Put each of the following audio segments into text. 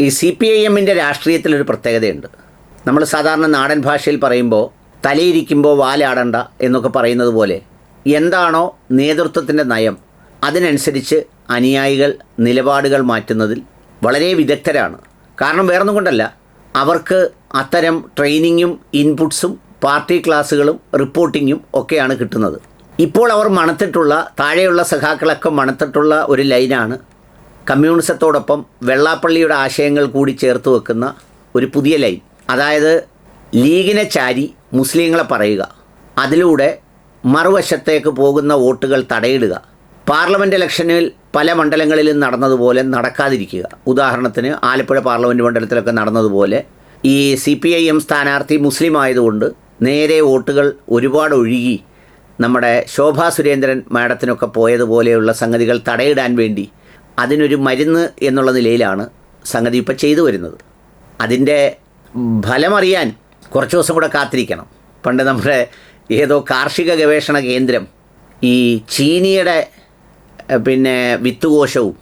ഈ CPIM-ൻ്റെ രാഷ്ട്രീയത്തിലൊരു പ്രത്യേകതയുണ്ട്. നമ്മൾ സാധാരണ നാടൻ ഭാഷയിൽ പറയുമ്പോൾ തലയിരിക്കുമ്പോൾ വാലാടണ്ട എന്നൊക്കെ പറയുന്നത് പോലെ എന്താണോ നേതൃത്വത്തിൻ്റെ നയം അതിനനുസരിച്ച് അനുയായികൾ നിലപാടുകൾ മാറ്റുന്നതിൽ വളരെ വിദഗ്ധരാണ്. കാരണം വേറൊന്നും കൊണ്ടല്ല, അവർക്ക് അത്തരം ട്രെയിനിങ്ങും ഇൻപുട്സും പാർട്ടി ക്ലാസ്സുകളും റിപ്പോർട്ടിങ്ങും ഒക്കെയാണ് കിട്ടുന്നത്. ഇപ്പോൾ അവർ മണത്തിട്ടുള്ള താഴെയുള്ള സഖാക്കളൊക്കെ മണത്തിട്ടുള്ള ഒരു ലൈനാണ് കമ്മ്യൂണിസത്തോടൊപ്പം വെള്ളാപ്പള്ളിയുടെ ആശയങ്ങൾ കൂടി ചേർത്ത് വെക്കുന്ന ഒരു പുതിയ ലൈൻ. അതായത് ലീഗിനെ ചാരി മുസ്ലിങ്ങളെ പറയുക, അതിലൂടെ മറുവശത്തേക്ക് പോകുന്ന വോട്ടുകൾ തടയിടുക, പാർലമെൻറ്റ് ഇലക്ഷനിൽ പല മണ്ഡലങ്ങളിലും നടന്നതുപോലെ നടക്കാതിരിക്കുക. ഉദാഹരണത്തിന് ആലപ്പുഴ പാർലമെൻറ്റ് മണ്ഡലത്തിലൊക്കെ നടന്നതുപോലെ ഈ CPIM സ്ഥാനാർത്ഥി മുസ്ലിം ആയതുകൊണ്ട് നേരെ വോട്ടുകൾ ഒരുപാട് ഒഴുകി നമ്മുടെ ശോഭാ സുരേന്ദ്രൻ മാഡത്തിനൊക്കെ പോയതുപോലെയുള്ള സംഗതികൾ തടയിടാൻ വേണ്ടി അതിനൊരു മരുന്ന് എന്നുള്ള നിലയിലാണ് സംഗതി ഇപ്പോൾ ചെയ്തു വരുന്നത്. അതിൻ്റെ ഫലമറിയാൻ കുറച്ച് ദിവസം കൂടെ കാത്തിരിക്കണം. പണ്ട് നമ്മുടെ ഏതോ കാർഷിക ഗവേഷണ കേന്ദ്രം ഈ ചീനിയുടെ വിത്തുകോശവും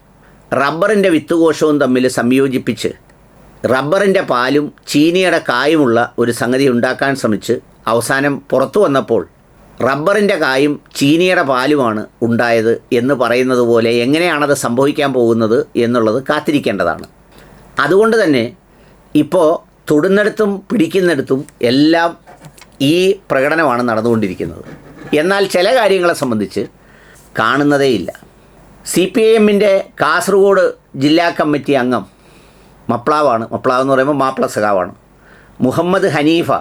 റബ്ബറിൻ്റെ വിത്തുകോശവും തമ്മിൽ സംയോജിപ്പിച്ച് റബ്ബറിൻ്റെ പാലും ചീനിയുടെ കായുമുള്ള ഒരു സംഗതി ഉണ്ടാക്കാൻ ശ്രമിച്ച് അവസാനം പുറത്തു വന്നപ്പോൾ റബ്ബറിൻ്റെ കായും ചീനിയുടെ പാലുമാണ് ഉണ്ടായത് എന്ന് പറയുന്നത് പോലെ എങ്ങനെയാണത് സംഭവിക്കാൻ പോകുന്നത് എന്നുള്ളത് കാത്തിരിക്കേണ്ടതാണ്. അതുകൊണ്ട് തന്നെ ഇപ്പോൾ തൊടുന്നിടത്തും പിടിക്കുന്നിടത്തും എല്ലാം ഈ പ്രകടനമാണ് നടന്നുകൊണ്ടിരിക്കുന്നത്. എന്നാൽ ചില കാര്യങ്ങളെ സംബന്ധിച്ച് കാണുന്നതേയില്ല. CPIM-ൻ്റെ കാസർഗോഡ് ജില്ലാ കമ്മിറ്റി അംഗം മപ്ലാവ് എന്ന് പറയുമ്പോൾ മാപ്പിള സഖാവാണ്, മുഹമ്മദ് ഹനീഫ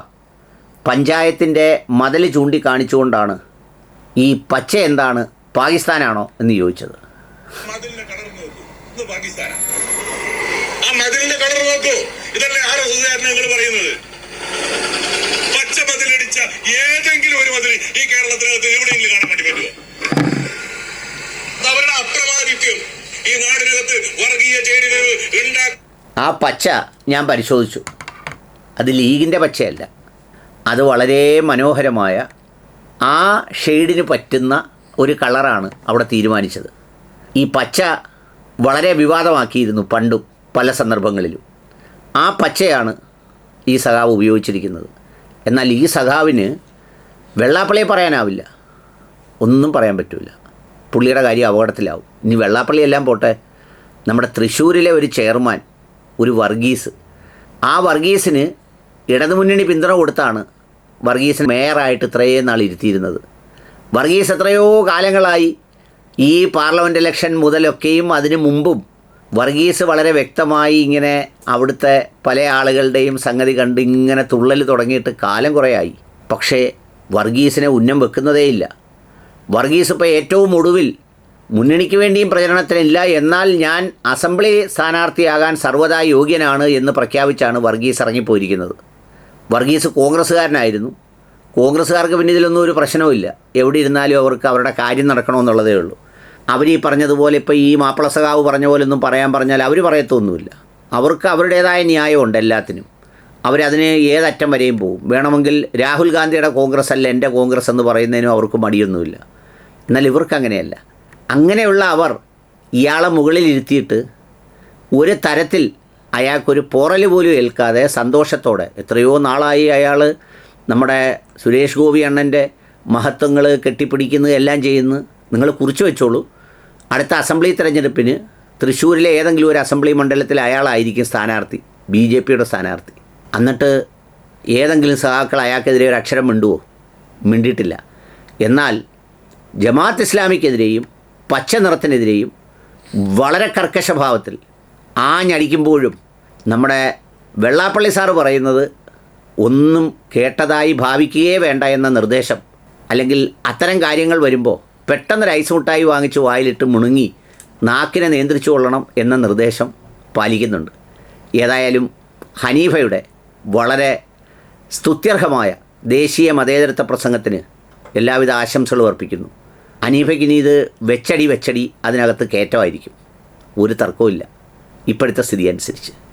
പഞ്ചായത്തിൻ്റെ മതിൽ ചൂണ്ടിക്കാണിച്ചുകൊണ്ടാണ് ഈ പച്ച എന്താണ് പാകിസ്ഥാനാണോ എന്ന് ചോദിച്ചത്. ഏതെങ്കിലും ഒരു മതിൽ ഈ കേരളത്തിനകത്ത് എവിടെയെങ്കിലും കാണാൻ വേണ്ടി പറ്റുമോ? അവരുടെ അപ്രമാദിത്യം ഈ നാടിനകത്ത് വർഗീയ ചേരികൾ ഉണ്ടാക്കി. ആ പച്ച ഞാൻ പരിശോധിച്ചു, അത് ലീഗിൻ്റെ പച്ചയല്ല. അത് വളരെ മനോഹരമായ ആ ഷെയ്ഡിന് പറ്റുന്ന ഒരു കളറാണ് അവിടെ തീരുമാനിച്ചത്. ഈ പച്ച വളരെ വിവാദമാക്കിയിരുന്നു പണ്ടും പല സന്ദർഭങ്ങളിലും. ആ പച്ചയാണ് ഈ സഖാവ് ഉപയോഗിച്ചിരിക്കുന്നത്. എന്നാൽ ഈ സഖാവിന് വെള്ളാപ്പള്ളിയെ പറയാനാവില്ല, ഒന്നും പറയാൻ പറ്റില്ല. പുള്ളിയുടെ കാര്യം അപകടത്തിലാവും. ഇനി വെള്ളാപ്പള്ളിയെല്ലാം പോട്ടെ, നമ്മുടെ തൃശ്ശൂരിലെ ഒരു ചെയർമാൻ, ഒരു വർഗീസ്, ആ വർഗീസിന് ഇടതുമുന്നണി പിന്തുണ കൊടുത്താണ് വർഗീസിന് മേയറായിട്ട് ഇത്രയും നാൾ ഇരുത്തിയിരുന്നത്. വർഗീസ് എത്രയോ കാലങ്ങളായി ഈ പാർലമെൻറ്റ് ഇലക്ഷൻ മുതലൊക്കെയും അതിനു മുമ്പും വർഗീസ് വളരെ വ്യക്തമായി ഇങ്ങനെ അവിടുത്തെ പല ആളുകളുടെയും സംഗതി കണ്ട് ഇങ്ങനെ തുള്ളൽ തുടങ്ങിയിട്ട് കാലം കുറേയായി. പക്ഷേ വർഗീസിനെ ഉന്നം വെക്കുന്നതേയില്ല. വർഗീസ് ഇപ്പോൾ ഏറ്റവും ഒടുവിൽ മുന്നണിക്ക് വേണ്ടിയും പ്രചരണത്തിനില്ല, എന്നാൽ ഞാൻ അസംബ്ലി സ്ഥാനാർത്ഥിയാകാൻ സർവ്വതാ യോഗ്യനാണ് എന്ന് പ്രഖ്യാപിച്ചാണ് വർഗീസ് ഇറങ്ങിപ്പോയിരിക്കുന്നത്. വർഗീസ് കോൺഗ്രസ്സുകാരനായിരുന്നു. കോൺഗ്രസ്സുകാർക്ക് പിന്നെ ഇതിലൊന്നും ഒരു പ്രശ്നവുമില്ല. എവിടെ ഇരുന്നാലും അവർക്ക് അവരുടെ കാര്യം നടക്കണമെന്നുള്ളതേ ഉള്ളൂ. അവർ ഈ പറഞ്ഞതുപോലെ ഇപ്പോൾ ഈ മാപ്പിള സഖാവ് പറഞ്ഞ പോലെ ഒന്നും പറഞ്ഞാൽ അവർ പറയത്തൊന്നുമില്ല. അവർക്ക് അവരുടേതായ ന്യായമുണ്ട് എല്ലാത്തിനും. അവരതിന് ഏതറ്റം വരെയും പോകും. വേണമെങ്കിൽ രാഹുൽ ഗാന്ധിയുടെ കോൺഗ്രസ് അല്ല എൻ്റെ കോൺഗ്രസ് എന്ന് പറയുന്നതിനും അവർക്ക് മടിയൊന്നുമില്ല. എന്നാൽ ഇവർക്ക് അങ്ങനെയല്ല. അങ്ങനെയുള്ള അവർ ഇയാളെ മുകളിലിരുത്തിയിട്ട് ഒരു തരത്തിൽ അയാൾക്കൊരു പോറൽ പോലും ഏൽക്കാതെ സന്തോഷത്തോടെ എത്രയോ നാളായി അയാൾ നമ്മുടെ സുരേഷ് ഗോപി അണ്ണൻ്റെ മഹത്വങ്ങൾ കെട്ടിപ്പിടിക്കുന്നത് എല്ലാം ചെയ്യുന്നു. നിങ്ങൾ കുറിച്ച് വെച്ചോളൂ, അടുത്ത അസംബ്ലി തിരഞ്ഞെടുപ്പിന് തൃശ്ശൂരിലെ ഏതെങ്കിലും ഒരു അസംബ്ലി മണ്ഡലത്തിൽ അയാളായിരിക്കും സ്ഥാനാർത്ഥി, BJPയുടെ സ്ഥാനാർത്ഥി. എന്നിട്ട് ഏതെങ്കിലും സഖാക്കൾ അയാൾക്കെതിരെ ഒരു അക്ഷരം മിണ്ടുവോ? മിണ്ടിയിട്ടില്ല. എന്നാൽ ജമാഅത്ത് ഇസ്ലാമിക്കെതിരെയും പച്ച നിറത്തിനെതിരെയും വളരെ കർക്കശഭാവത്തിൽ ആഞ്ഞടിക്കുമ്പോഴും നമ്മുടെ വെള്ളാപ്പള്ളി സാറ് പറയുന്നത് ഒന്നും കേട്ടതായി ഭാവിക്കുകയേ വേണ്ട എന്ന നിർദ്ദേശം, അല്ലെങ്കിൽ അത്തരം കാര്യങ്ങൾ വരുമ്പോൾ പെട്ടെന്നൊരു ഐസ് മുട്ടായി വാങ്ങിച്ച് വായിലിട്ട് മുണുങ്ങി നാക്കിനെ നിയന്ത്രിച്ചു കൊള്ളണം എന്ന നിർദ്ദേശം പാലിക്കുന്നുണ്ട്. ഏതായാലും ഹനീഫയുടെ വളരെ സ്തുത്യർഹമായ ദേശീയ മതേതരത്വ പ്രസംഗത്തിന് എല്ലാവിധ ആശംസകളും അർപ്പിക്കുന്നു. ഹനീഫയ്ക്ക് ഇനി ഇത് വെച്ചടി അതിനകത്ത് കയറ്റമായിരിക്കും, ഒരു തർക്കവുമില്ല ഇപ്പോഴത്തെ സ്ഥിതി അനുസരിച്ച്.